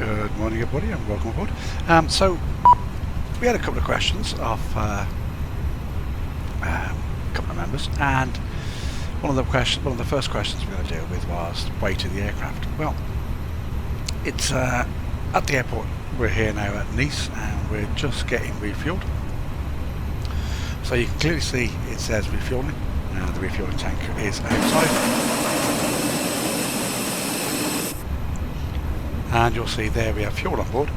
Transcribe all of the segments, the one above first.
Good morning everybody and welcome aboard. So we had a couple of questions of a couple of members, and one of the first questions we're going to deal with was the weight of the aircraft. Well, it's at the airport. We're here now at Nice and we're just getting refueled. So you can clearly see it says refueling. The refueling tank is outside. And you'll see there we have fuel on board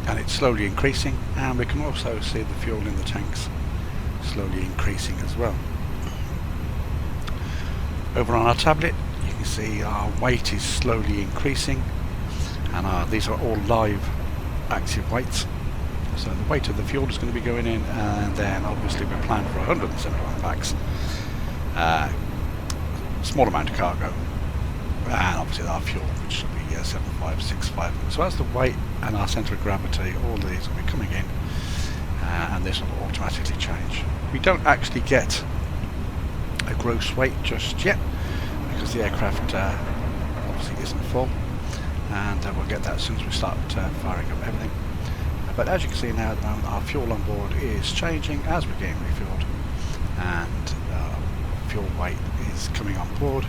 and it's slowly increasing, and we can also see the fuel in the tanks slowly increasing as well. Over on our tablet you can see our weight is slowly increasing, and these are all live active weights. So the weight of the fuel is going to be going in, and then obviously we plan for 171 packs, small amount of cargo, and obviously our fuel, which should be 7565. So as the weight and our centre of gravity, all these will be coming in, and this will automatically change. We don't actually get a gross weight just yet because the aircraft obviously isn't full, and we'll get that as soon as we start firing up everything. But as you can see now at the moment, our fuel on board is changing as we're getting refueled, and fuel weight is coming on board.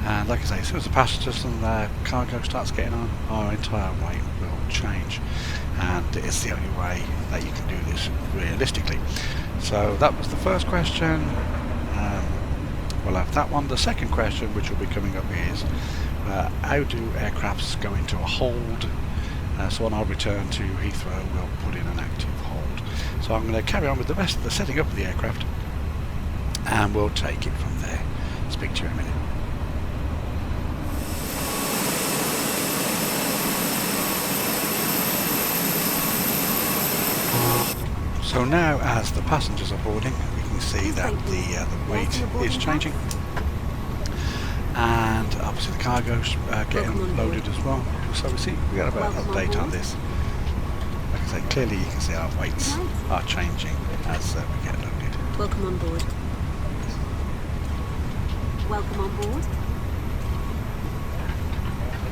And like I say, as soon as the passengers and the cargo starts getting on, our entire weight will change, and it's the only way that you can do this realistically. So that was the first question. We'll have that one. The second question, which will be coming up, is how do aircrafts go into a hold? So on our return to Heathrow, we'll put in an active hold. So I'm going to carry on with the rest of the setting up of the aircraft, and we'll take it from there. Speak to you in a minute. So now, as the passengers are boarding, we can see that the weight is changing, and obviously the cargo's getting loaded as well. So we got a bit of an update on this. Like I say, clearly you can see our weights are changing as we get loaded. Welcome on board. Welcome on board.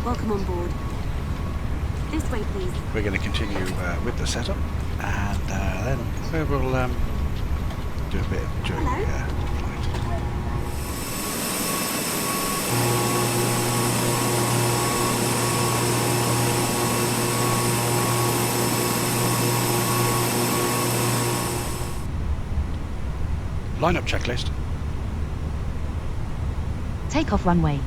Welcome on board. This way, please. We're going to continue with the setup, and then we will do a bit during the flight. Lineup checklist. Takeoff runway.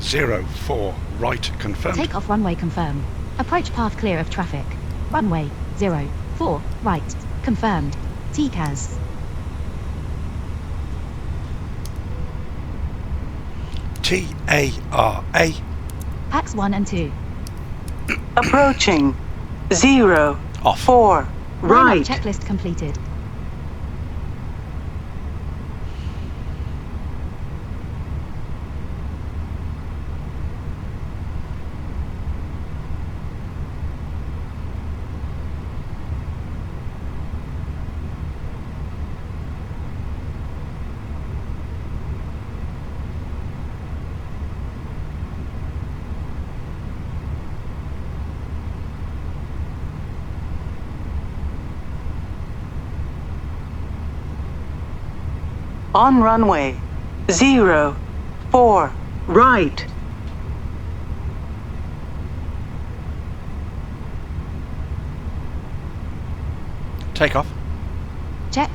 04 right confirmed. Takeoff runway confirmed. Approach path clear of traffic. Runway 04 right confirmed. TCAS. TARA. Packs 1 and 2. Approaching 04 Lineup right. checklist completed. On runway 04 right. Takeoff. Check.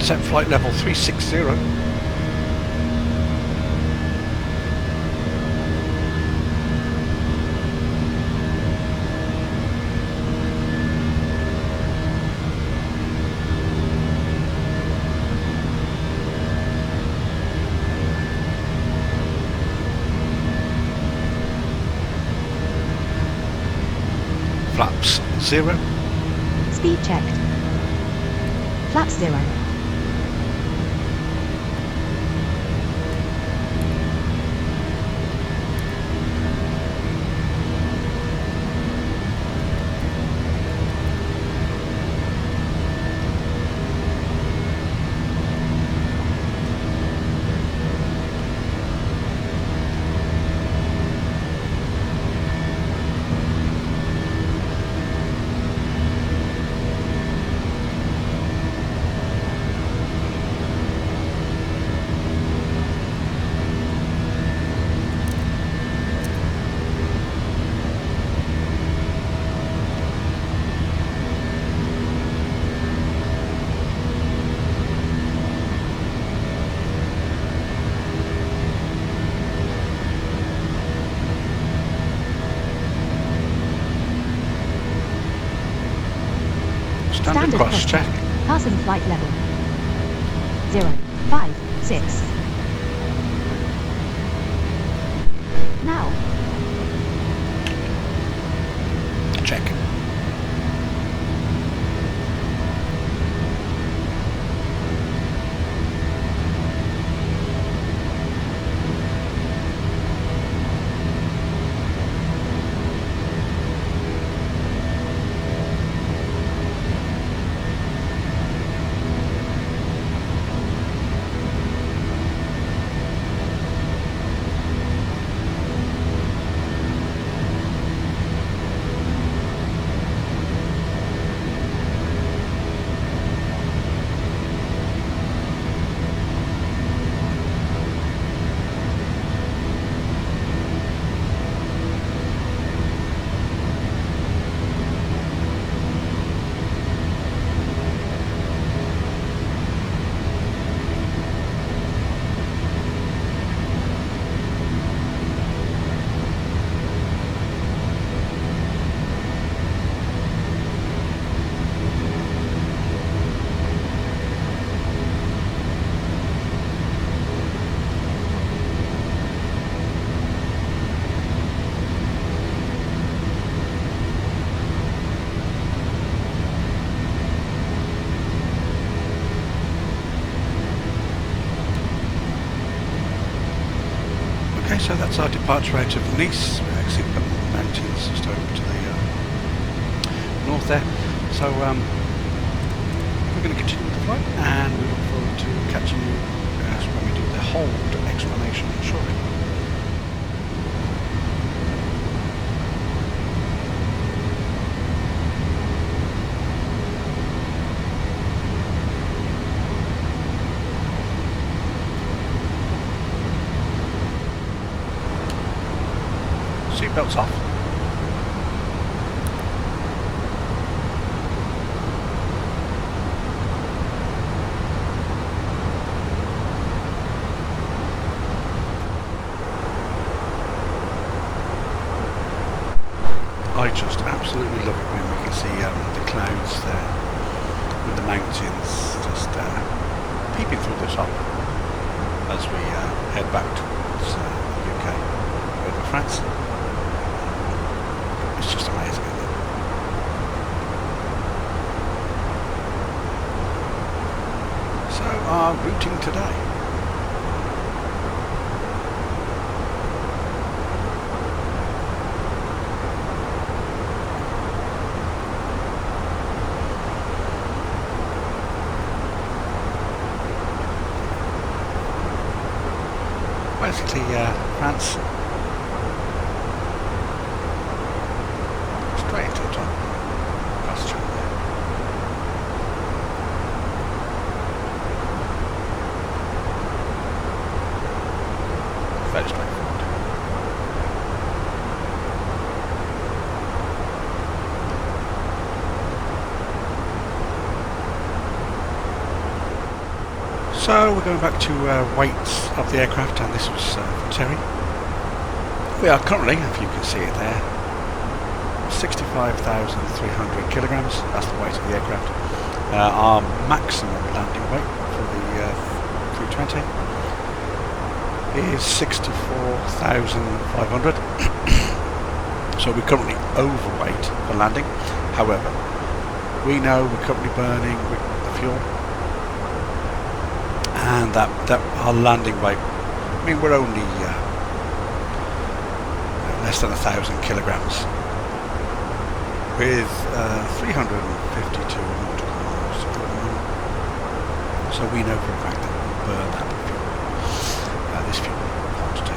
Set flight level 360. Flaps 0. Speed checked. Flaps 0. Standard cross check. Passing flight level. 0, 5, 6. Now. Check. Okay, so that's our departure out of Nice. We're exiting the mountains just over to the north there. So we're going to continue with the flight, and we look forward to catching you when we do the hold explanation shortly. Seatbelts off. I just absolutely love it when we can see the clouds there with the mountains just peeping through the top as we head back towards the UK over France. It's just amazing, isn't it? So our routing today. Basically, France straight to the top, across the channel there. Very straightforward. So we're going back to weights of the aircraft, and this was from Terry. We are currently, if you can see it there, 65,300 kilograms. That's the weight of the aircraft. Our maximum landing weight for the 320 is 64,500. So we're currently overweight for landing. However, we know we're currently burning the fuel, and that our landing weight, I mean, we're only less than 1,000 kilograms with 352 nautical miles at the moment. So we know for a fact that we'll burn that fuel, this fuel quantity.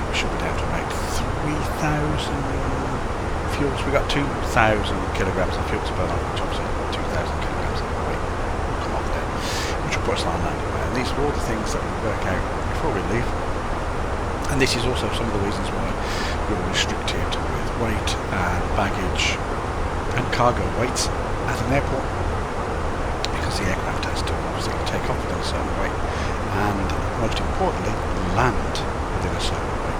We should be down to about 3,000 fuels. We got 2,000 kilograms of fuel to burn off, which obviously 2,000 kilograms of weight will come off there, which will put us on landing weight. And these are all the things that we work out before we leave. And this is also some of the reasons why we're restricted with weight and baggage and cargo weights at an airport, because the aircraft has to obviously take off within a certain weight, and most importantly, land within a certain weight.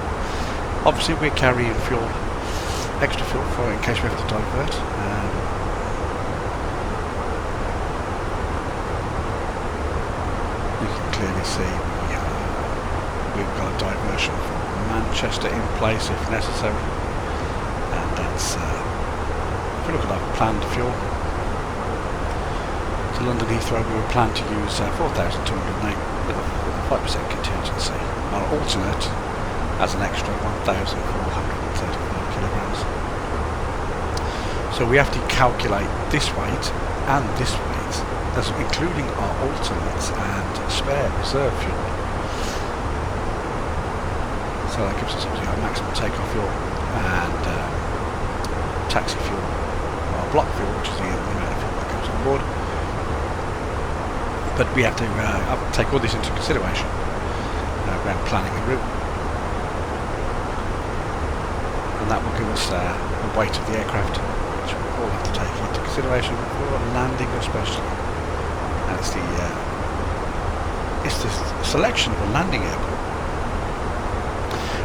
Obviously we're carrying fuel, extra fuel for in case we have to divert. You can clearly see we've got a diversion from Manchester in place if necessary, and that's if we look at our planned fuel to London Heathrow, we were planned to use 4,208 with a 5% contingency. Our alternate has an extra 1,435 kilograms. So we have to calculate this weight and this weight, as including our alternates and spare reserve fuel. So that gives us obviously our maximum takeoff fuel and taxi fuel, our block fuel, which is the amount of fuel that goes on board. But we have to take all this into consideration when planning a route, and that will give us the weight of the aircraft, which we all have to take into consideration for landing especially. And it's the selection of a landing airport,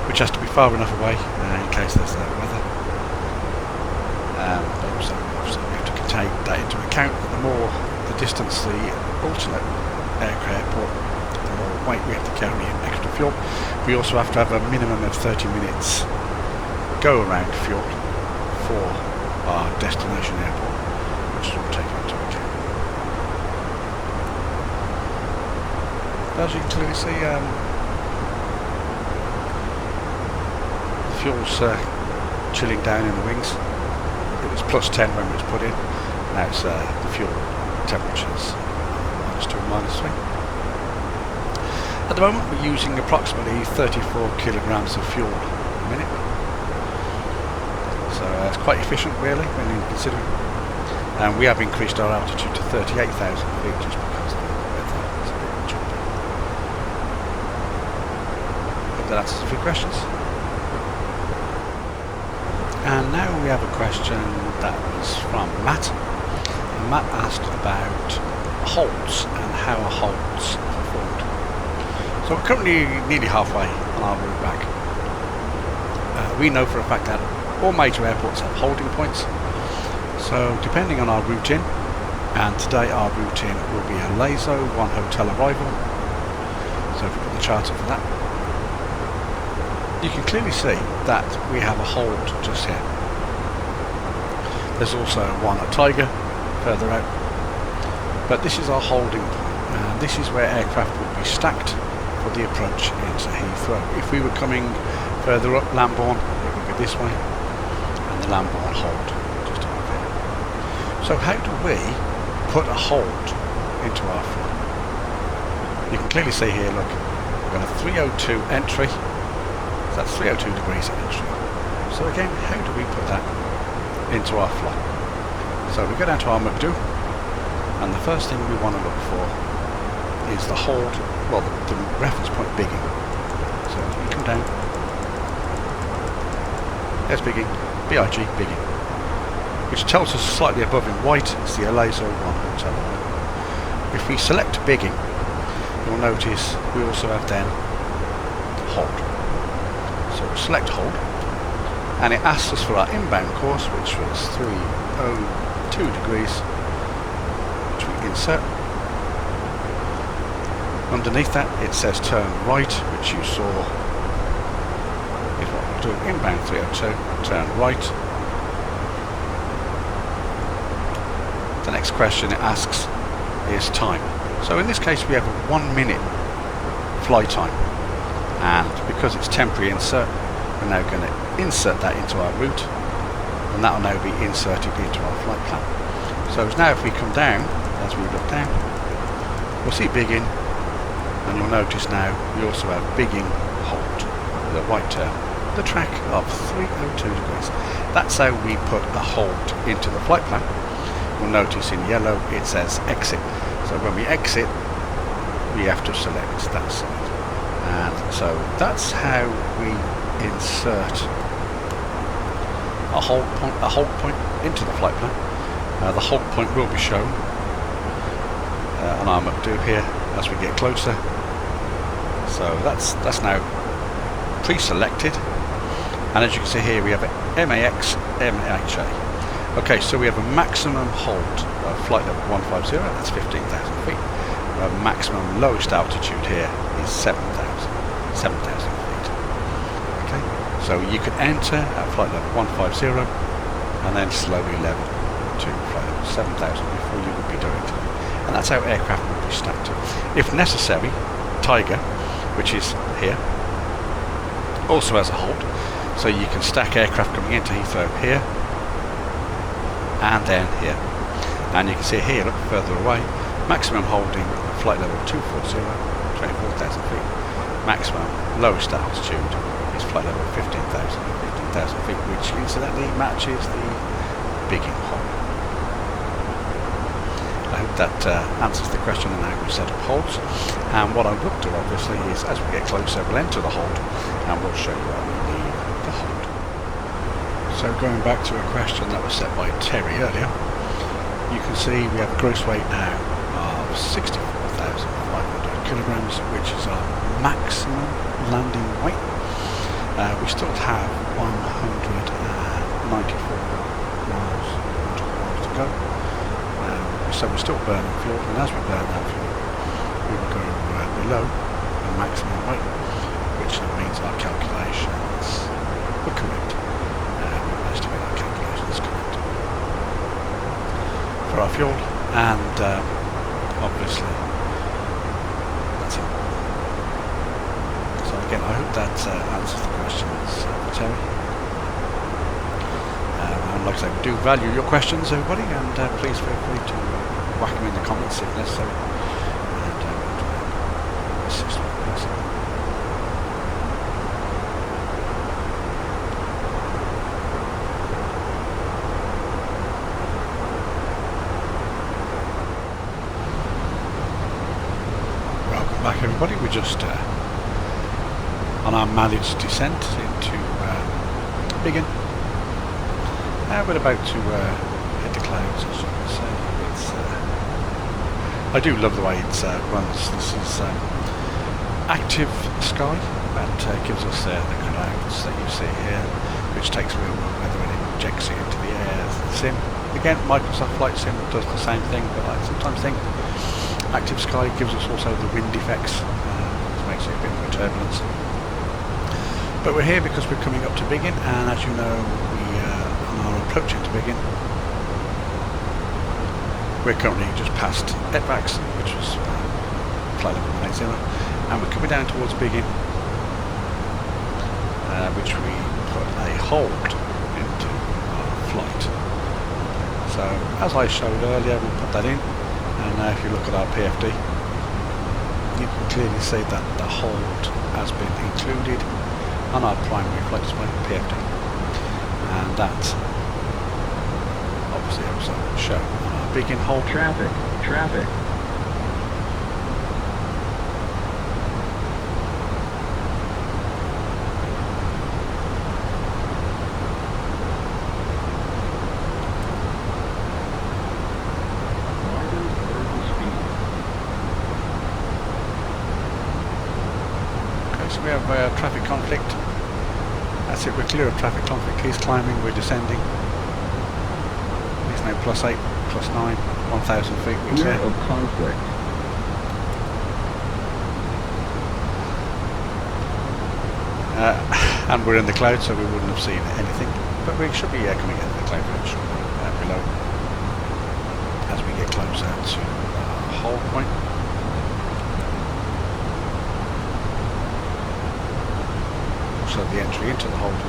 which has to be far enough away in case there's weather. But also, obviously, we have to take that into account. The more the distance the alternate airport, the more weight we have to carry in extra fuel. We also have to have a minimum of 30 minutes go around fuel for our destination airport, which is all taken into account. As you can clearly see, fuel's chilling down in the wings. It was plus 10 when it was put in. Now it's the fuel temperatures -2 and -3. At the moment we're using approximately 34 kilograms of fuel a minute. So it's quite efficient really when you consider it. And we have increased our altitude to 38,000 feet just because the weather is a bit choppy. Hope that answers a few questions. And now we have a question that was from Matt. And Matt asked about holds and how are holds performed. So we're currently nearly halfway on our route back. We know for a fact that all major airports have holding points. So depending on our route in, and today our route in will be a Lazo 1 hotel arrival. So if we put the chart up for that, you can clearly see that we have a hold just here. There's also one at Tiger further out, but this is our holding point, and this is where aircraft will be stacked for the approach into Heathrow. If we were coming further up Lambourne, it would be this way, and the Lambourne hold just over there. So how do we put a hold into our flight? You can clearly see here, look, we've got a 302 entry. So that's 302 degrees at entry. So again, how do we put that into our flight? So we go down to our McDo, and the first thing we want to look for is the hold, well, the reference point bigging. So if you come down, there's bigging, BIG bigging, which tells us slightly above in white it's the Lazo 1 hotel. If we select bigging, you'll notice we also have then hold. So we'll select hold, and it asks us for our inbound course, which was 302 degrees, which we insert. Underneath that it says turn right, which you saw is what we'll do. Inbound 302, turn right. The next question it asks is time. So in this case we have a 1 minute fly time, and because it's temporary insert, we're now going to insert that into our route, and that will now be inserted into our flight plan. So now if we come down, as we look down, we'll see bigging, and you'll notice now we also have bigging hold, the white term, the track of 302 degrees. That's how we put a hold into the flight plan. You'll notice in yellow it says exit. So when we exit, we have to select that side. And so that's how we insert a hold point into the flight plan. The hold point will be shown on our map do here as we get closer. So that's now pre-selected, and as you can see here we have MAX, MHA. Okay, so we have a maximum hold of flight level 150, that's 15,000 feet. Our maximum lowest altitude here is 7,000 feet. Okay, so you could enter at flight level 150 and then slowly level to flight level 7,000 before you would be directed. And that's how aircraft would be stacked. If necessary, Tiger, which is here, also has a hold, so you can stack aircraft coming into Heathrow here and then here. And you can see here, look further away, maximum holding flight level 240, 24,000 feet. Maximum lowest altitude is flight level 15,000 feet, which incidentally matches the bigging hold. I hope that answers the question on how we set up holds. And what I will do obviously is, as we get closer, we'll enter the hold and we'll show you how we leave the hold. So going back to a question that was set by Terry earlier, you can see we have a gross weight now of 64,500 kilograms, which is our maximum landing weight. We still have 194 miles to go. So we're still burning fuel, and as we burn that fuel, we will go below the maximum weight, which means our calculations were correct. We managed to get our calculations correct for our fuel, and obviously that's it. So again, I hope that answers the questions, Terry. And like I say, we do value your questions, everybody, and please feel free to whack them in the comments if necessary, and we'll try and assist where possible. Welcome back, everybody. We're just on our managed descent into Biggin. We're about to hit the clouds, as you can see. It's, I do love the way it runs. This is active sky that gives us the clouds that you see here, which takes real world weather and injects it into the air. Sim, again, Microsoft Flight Sim does the same thing, but I sometimes think active sky gives us also the wind effects, which makes it a bit more turbulence. But we're here because we're coming up to Biggin, and as you know, we are approaching to Biggin. We're currently just past Etvax, which was flight level 180, and we're coming down towards Biggin, which we put a hold into our flight. So as I showed earlier, we'll put that in, and if you look at our PFD, you can clearly see that the hold has been included on our primary flight display, PFD, and that obviously also shown on our Biggin hold. Traffic. we have traffic conflict. That's it, we're clear of traffic conflict. He's climbing, we're descending. He's now +8, +9, 1,000 feet. We're Clear clear. of conflict. And we're in the cloud, so we wouldn't have seen anything. But we should be coming into the cloud range below as we get closer to hold point. Also the entry into the hold.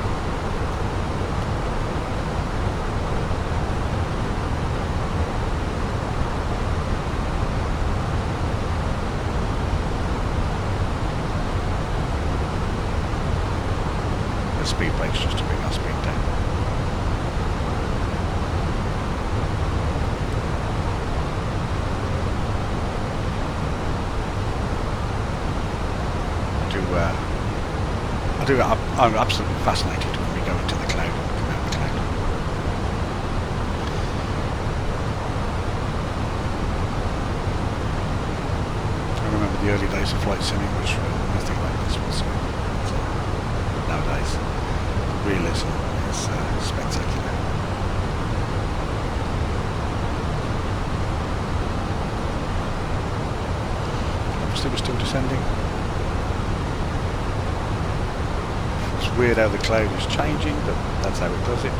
The speed brakes just to bring our speed down. I'm absolutely fascinated when we go into the cloud and come out of the cloud. I remember the early days of flight simming, which were nothing like this whatsoever. So nowadays, the realism is spectacular. Obviously, we're still descending. Weird how the cloud is changing, but that's how it does it.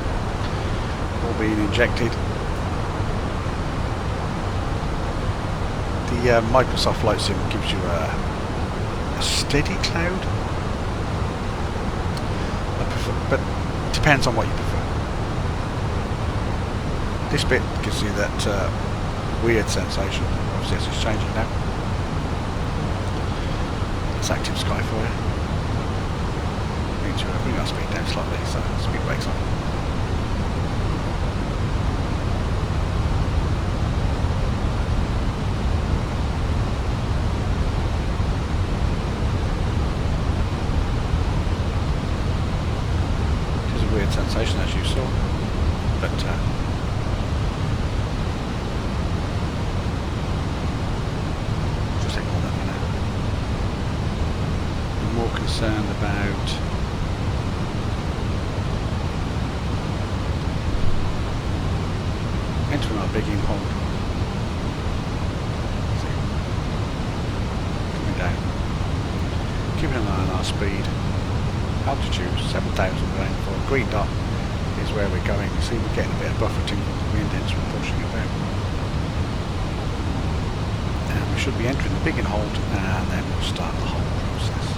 All being injected. The Microsoft Flight Sim gives you a steady cloud. I prefer, but it depends on what you prefer. This bit gives you that weird sensation. Obviously, as it's changing now. It's active sky for you. To bring our speed down slightly, so speed brakes on. It is a weird sensation, as you saw, but just ignore that for now. I'm more concerned about entering our big in-hold. Coming down. Keeping an eye on our speed. Altitude 7,000 rainfall. Green dot is where we're going. You see we're getting a bit of buffeting from the wind as we're pushing about. And we should be entering the big in-hold and then we'll start the whole process.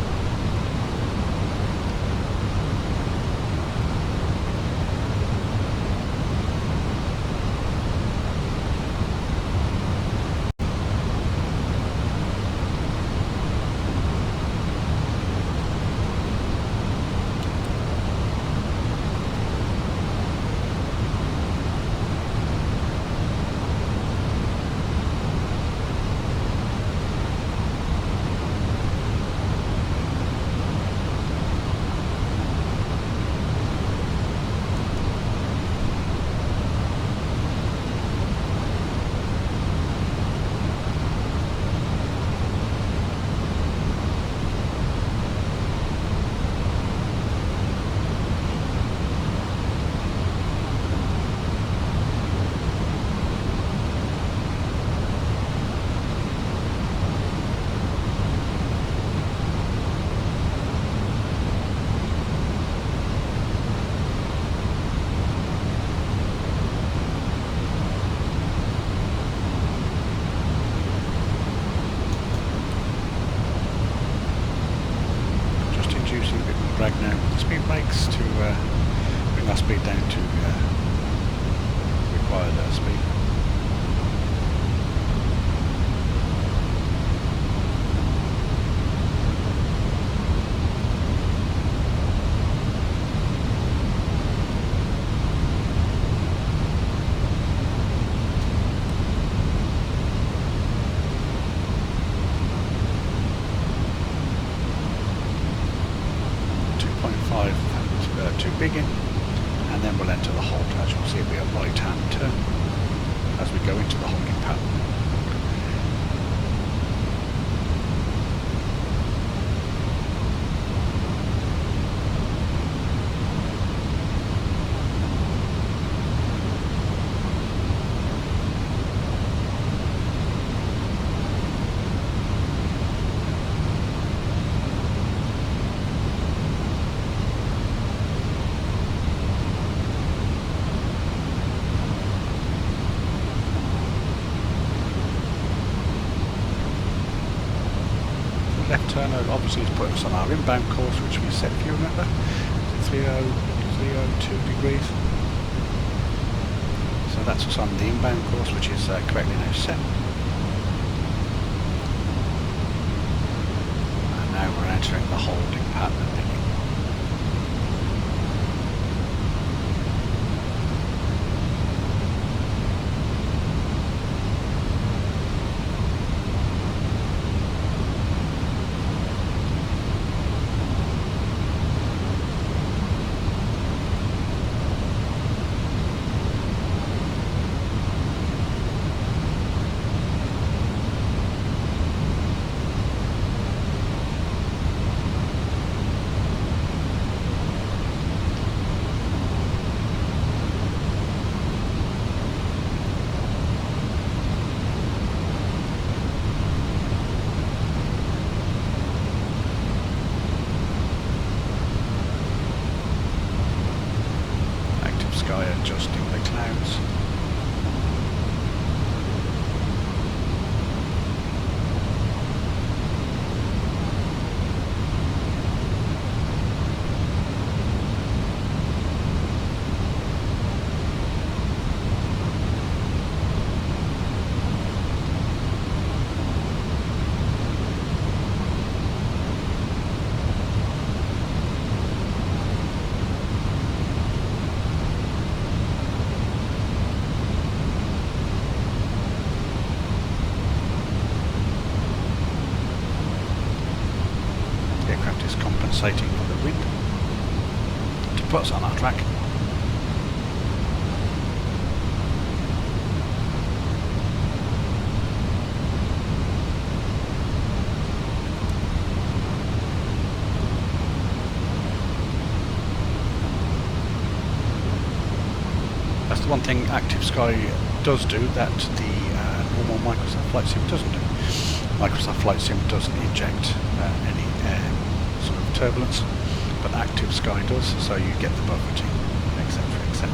Drag now with the speed brakes to bring our speed down to required speed. To begin, and then we'll enter the hold. As you'll see, it'll be a right hand turn as we go into the holding pattern. turner obviously is putting us on our inbound course, which we set, if you remember, 302 degrees. So that's us on the inbound course, which is correctly now set. And now we're entering the holding pattern again. Adjusting the clouds. Compensating for the wind to put us on our track. That's the one thing Active Sky does do that the normal Microsoft Flight Sim doesn't do. Microsoft Flight Sim doesn't inject any sort of turbulence, but Active Sky does, so you get the buffeting, etc, etc.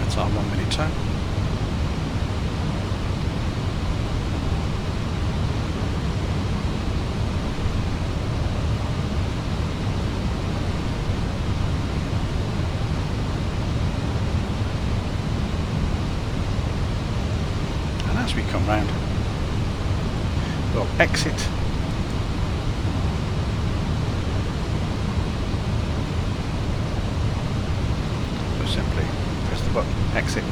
That's our 1 minute turn. As we come round, we'll exit so simply press the button, exit,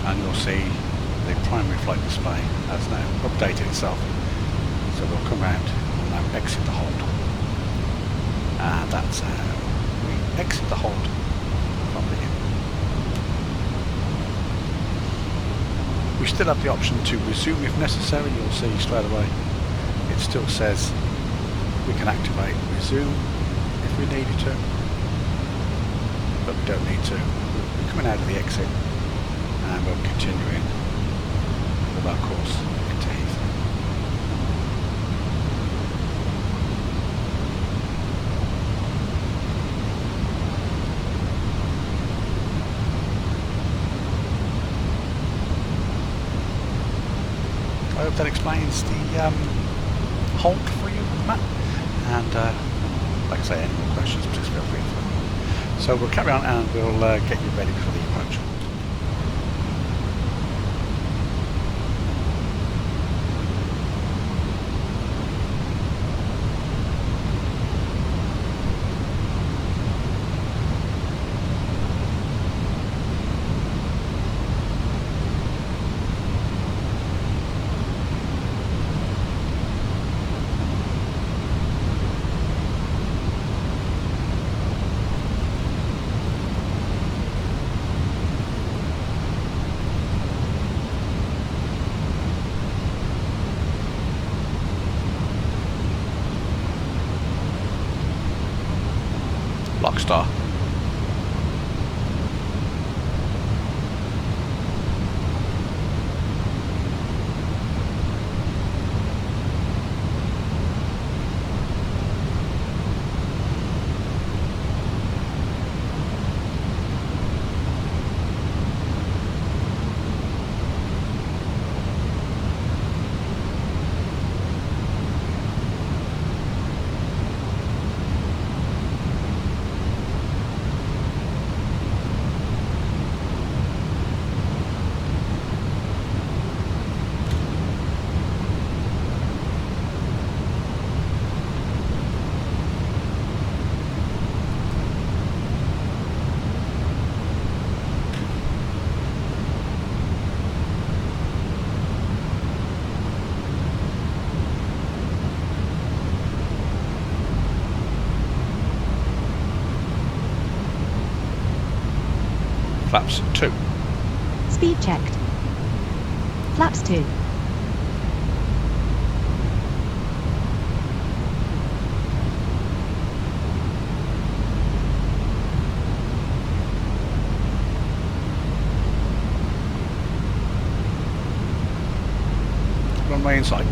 and you'll see the primary flight display has now updated itself, so we'll come round and now exit the hold, and that's how we exit the hold from the in. We still have the option to resume if necessary. You'll see straight away it still says we can activate resume if we needed to, but we don't need to. We're coming out of the exit and we're continuing with our course into Heathrow. I hope that explains the hold for you, Matt. And like I say, any more questions, please feel free to phone me. So we'll carry on and we'll get you ready for the approach. Flaps 2. Speed checked. Flaps 2. Runway inside.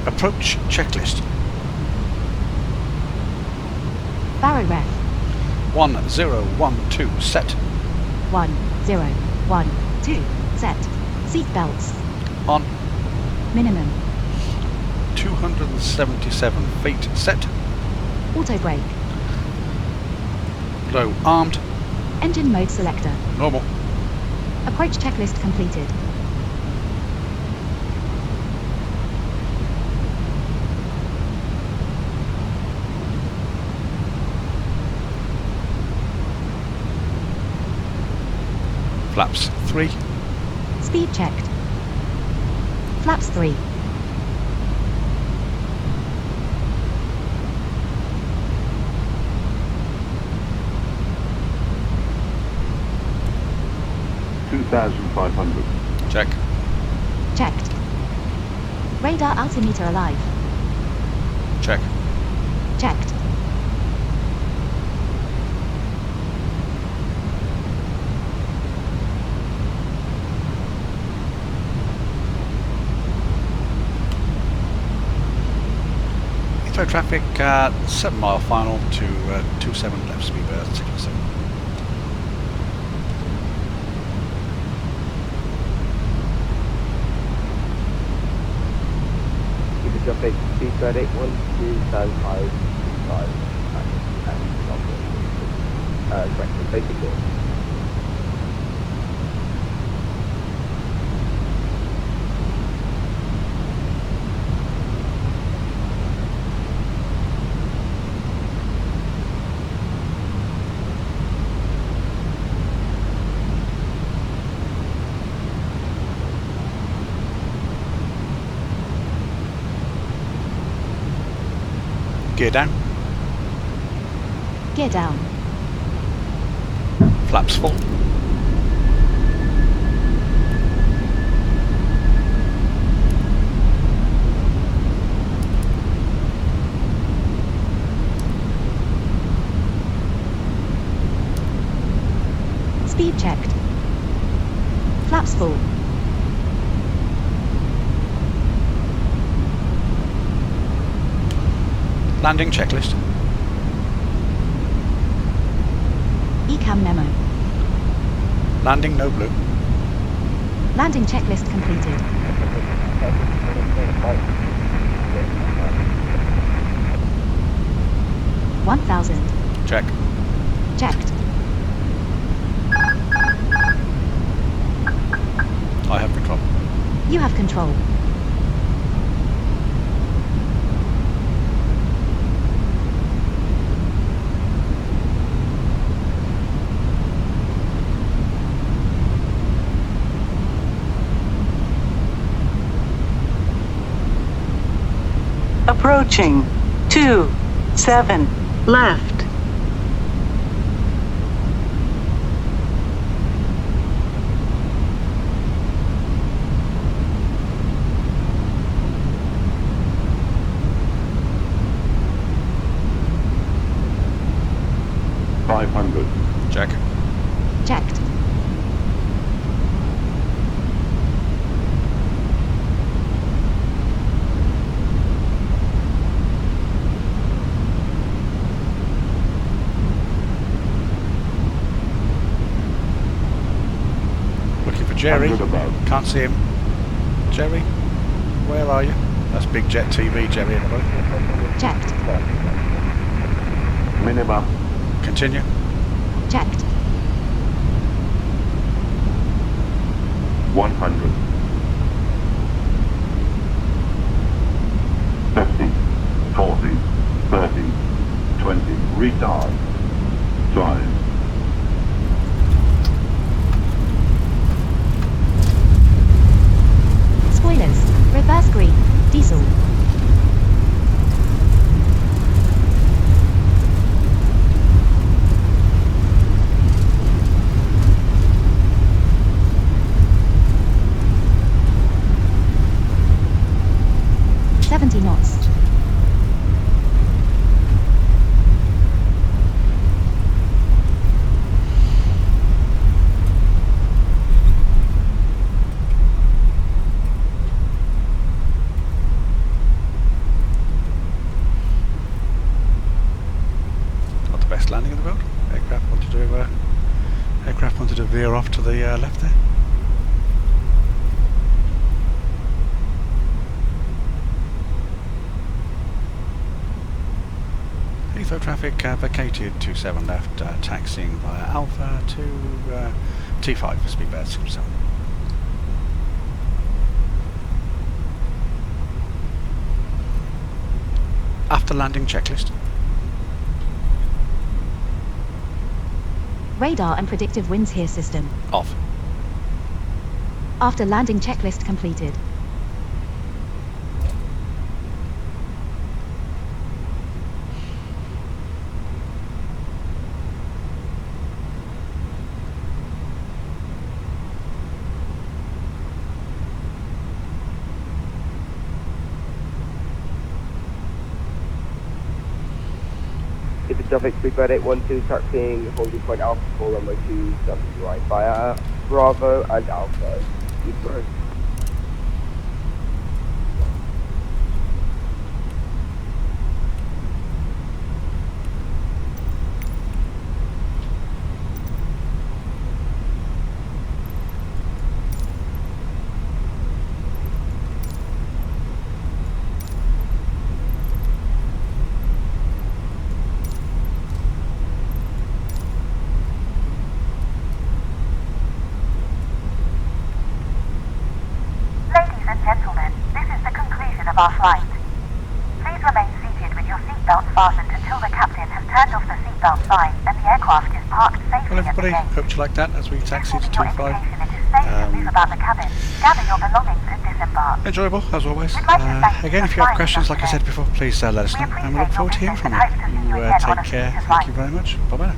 Approach checklist. Barrow ref. 1012 set. 1012 set. Seat belts. On. Minimum. 277 feet set. Auto brake. Low armed. Engine mode selector. Normal. Approach checklist completed. Flaps 3. Speed checked. Flaps 3. $2,500. Check. Checked. Radar altimeter alive. Check. Checked. Heathrow traffic 7 mile final to 27 left speed berth 617. Traffic speed guide 812,525 correct, basically. Gear down. Gear down. Flaps full. Speed checked. Flaps full. Landing checklist. ECAM memo. Landing no blue. Landing checklist completed. $1,000. Check. Checked. I have control. You have control. Approaching 27 left. $500. Check. Checked. Looking for Jerry. 100 above. Can't see him. Jerry, where are you? That's Big Jet TV, Jerry, everybody. Checked. Minimum. Continue. Checked. 100. 50, 40, 30, 20. Retard. Drive. Spoilers. Reverse green. Diesel. aircraft wanted to veer off to the left there. Heathrow traffic vacated 27 left, taxiing via Alpha to T5 for speed bear 67. After landing checklist. Radar and predictive winds here system. Off. After landing checklist completed. Keep the traffic, speedbird 812, taxiing, holding point Alpha 4, runway 27 right via Bravo and Alpha. Heathrow. Ladies and gentlemen, this is the conclusion of our flight. Please remain seated with your seatbelts fastened until the captain has turned off the seatbelt sign and the aircraft is parked safely Well, at the everybody, gate. hope you like that as we taxi to Your T5. indication it is safe to move about the cabin. Gather your belongings and disembark. Enjoyable, as always. We'd like to thank you Again, for if you have flying questions, with us like I said today. before, please let us We know. And we look appreciate forward to your hearing from business and hope to see you. you again on Take a care. future Thank flight. you very much. Bye-bye now.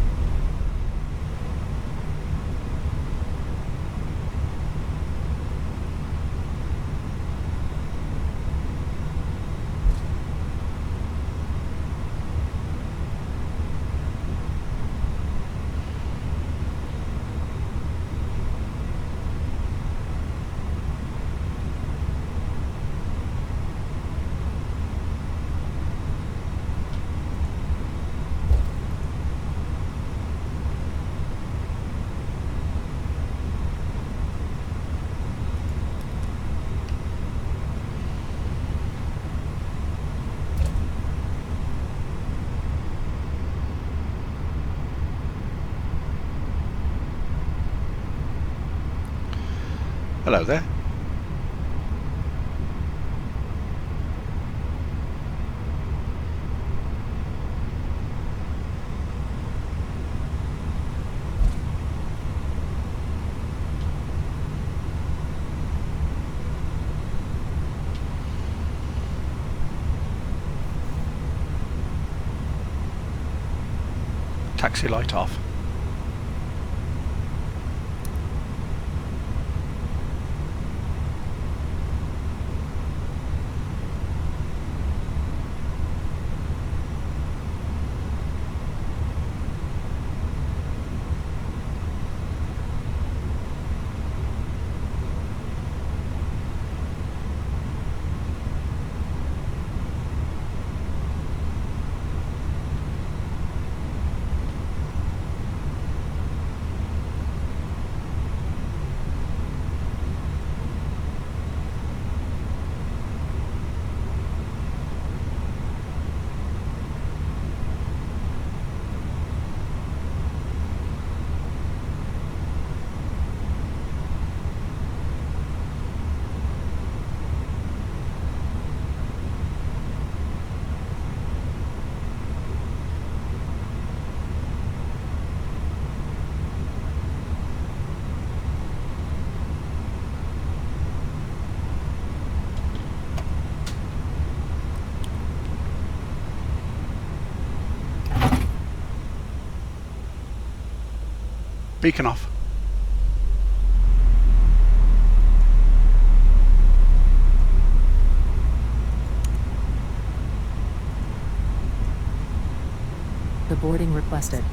Hello there. Taxi light off. Beacon off. The boarding requested.